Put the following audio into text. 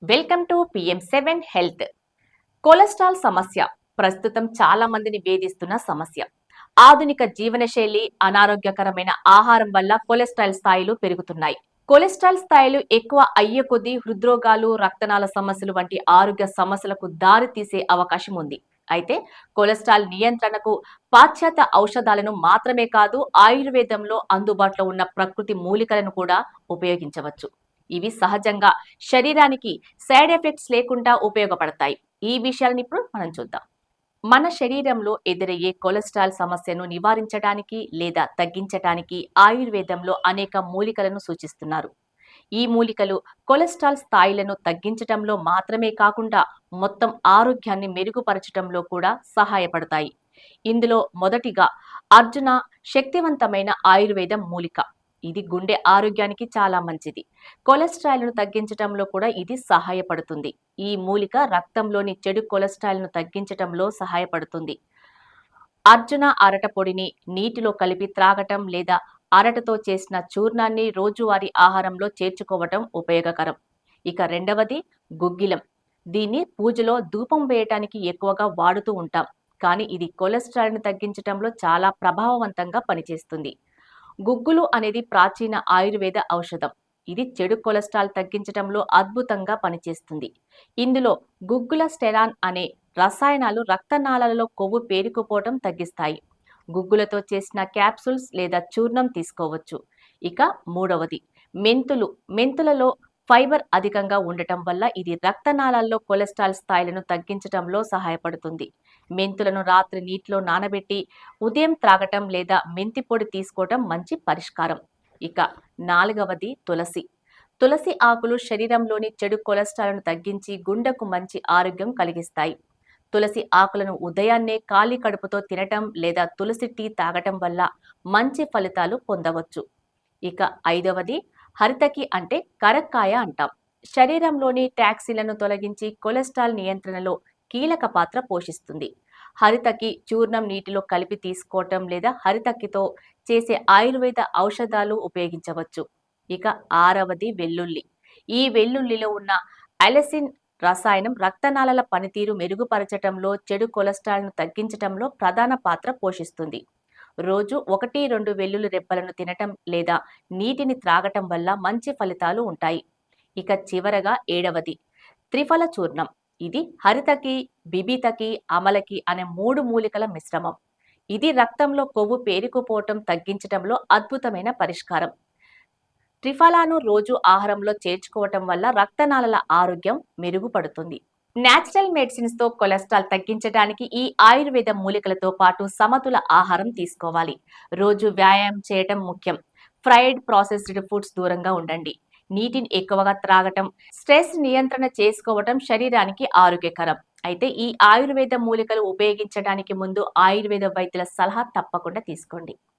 Welcome to PM7 health. Cholesterol సమస్య ప్రస్తుతం చాలా మందిని వేధిస్తున్న సమస్య. ఆధునిక జీవనశైలి, అనారోగ్యకరమైన ఆహారం వల్ల కొలెస్ట్రాల్ స్థాయిలు పెరుగుతున్నాయి. కొలెస్ట్రాల్ స్థాయిలు ఎక్కువ అయ్యే కొద్దీ హృద్రోగాలు, రక్తనాళ సమస్యలు వంటి ఆరోగ్య సమస్యలకు దారి తీసే అవకాశం ఉంది. అయితే కొలెస్ట్రాల్ నియంత్రణకు పాశ్చాత్య ఔషధాలను మాత్రమే కాదు, ఆయుర్వేదంలో అందుబాటులో ఉన్న ప్రకృతి మూలికలను కూడా ఉపయోగించవచ్చు. ఇవి సహజంగా శరీరానికి సైడ్ ఎఫెక్ట్స్ లేకుండా ఉపయోగపడతాయి. ఈ విషయాలను ఇప్పుడు మనం చూద్దాం. మన శరీరంలో ఎదురయ్యే కొలెస్ట్రాల్ సమస్యను నివారించడానికి లేదా తగ్గించడానికి ఆయుర్వేదంలో అనేక మూలికలను సూచిస్తున్నారు. ఈ మూలికలు కొలెస్ట్రాల్ స్థాయిలను తగ్గించటంలో మాత్రమే కాకుండా మొత్తం ఆరోగ్యాన్ని మెరుగుపరచటంలో కూడా సహాయపడతాయి. ఇందులో మొదటిగా అర్జున శక్తివంతమైన ఆయుర్వేదం మూలిక. ఇది గుండె ఆరోగ్యానికి చాలా మంచిది. కొలెస్ట్రాల్ను తగ్గించటంలో కూడా ఇది సహాయపడుతుంది. ఈ మూలిక రక్తంలోని చెడు కొలెస్ట్రాల్ను తగ్గించటంలో సహాయపడుతుంది. అర్జున అరట పొడిని నీటిలో కలిపి త్రాగటం లేదా అరటతో చేసిన చూర్ణాన్ని రోజువారీ ఆహారంలో చేర్చుకోవటం ఉపయోగకరం. ఇక రెండవది గుగ్గిలం. దీన్ని పూజలో ధూపం వేయటానికి ఎక్కువగా వాడుతూ ఉంటాం. కానీ ఇది కొలెస్ట్రాల్ను తగ్గించటంలో చాలా ప్రభావవంతంగా పనిచేస్తుంది. గుగ్గులు అనేది ప్రాచీన ఆయుర్వేద ఔషధం. ఇది చెడు కొలెస్ట్రాల్ తగ్గించటంలో అద్భుతంగా పనిచేస్తుంది. ఇందులో గుగ్గుల స్టెరాన్ అనే రసాయనాలు రక్తనాళాలలో కొవ్వు పేరుకుపోవటం తగ్గిస్తాయి. గుగ్గులతో చేసిన క్యాప్సూల్స్ లేదా చూర్ణం తీసుకోవచ్చు. ఇక మూడవది మెంతులు. మెంతులలో ఫైబర్ అధికంగా ఉండటం వల్ల ఇది రక్తనాళాల్లో కొలెస్ట్రాల్ స్థాయిలను తగ్గించటంలో సహాయపడుతుంది. మెంతులను రాత్రి నీటిలో నానబెట్టి ఉదయం త్రాగటం లేదా మెంతి పొడి తీసుకోవటం మంచి పరిష్కారం. ఇక నాలుగవది తులసి. తులసి ఆకులు శరీరంలోని చెడు కొలెస్ట్రాల్ను తగ్గించి గుండెకు మంచి ఆరోగ్యం కలిగిస్తాయి. తులసి ఆకులను ఉదయాన్నే ఖాళీ కడుపుతో తినటం లేదా తులసి టీ తాగటం వల్ల మంచి ఫలితాలు పొందవచ్చు. ఇక ఐదవది హరితకి అంటే కరక్కాయ అంటాం. శరీరంలోని టాక్సిన్లను తొలగించి కొలెస్ట్రాల్ నియంత్రణలో కీలక పాత్ర పోషిస్తుంది. హరితకి చూర్ణం నీటిలో కలిపి తీసుకోవటం లేదా హరితకితో చేసే ఆయుర్వేద ఔషధాలు ఉపయోగించవచ్చు. ఇక ఆరవది వెల్లుల్లి. ఈ వెల్లుల్లిలో ఉన్న అలెసిన్ రసాయనం రక్తనాళాల పనితీరు మెరుగుపరచటంలో, చెడు కొలెస్ట్రాల్ను తగ్గించటంలో ప్రధాన పాత్ర పోషిస్తుంది. రోజు 1-2 వెల్లుల్లి రెబ్బలను తినటం లేదా నీటిని త్రాగటం వల్ల మంచి ఫలితాలు ఉంటాయి. ఇక చివరగా ఏడవది త్రిఫల చూర్ణం. ఇది హరితకి, బిబితకి, అమలకి అనే 3 మూలికల మిశ్రమం. ఇది రక్తంలో కొవ్వు పేరుకుపోవటం తగ్గించటంలో అద్భుతమైన పరిష్కారం. త్రిఫలాను రోజు ఆహారంలో చేర్చుకోవటం వల్ల రక్తనాళాల ఆరోగ్యం మెరుగుపడుతుంది. నేచురల్ మెడిసిన్స్ తో కొలెస్ట్రాల్ తగ్గించడానికి ఈ ఆయుర్వేద మూలికలతో పాటు సమతుల ఆహారం తీసుకోవాలి. రోజు వ్యాయామం చేయటం ముఖ్యం. ఫ్రైడ్, ప్రాసెస్డ్ ఫుడ్స్ దూరంగా ఉండండి. నీటిని ఎక్కువగా త్రాగటం, స్ట్రెస్ నియంత్రణ చేసుకోవటం శరీరానికి ఆరోగ్యకరం. అయితే ఈ ఆయుర్వేద మూలికలు ఉపయోగించడానికి ముందు ఆయుర్వేద వైద్యుల సలహా తప్పకుండా తీసుకోండి.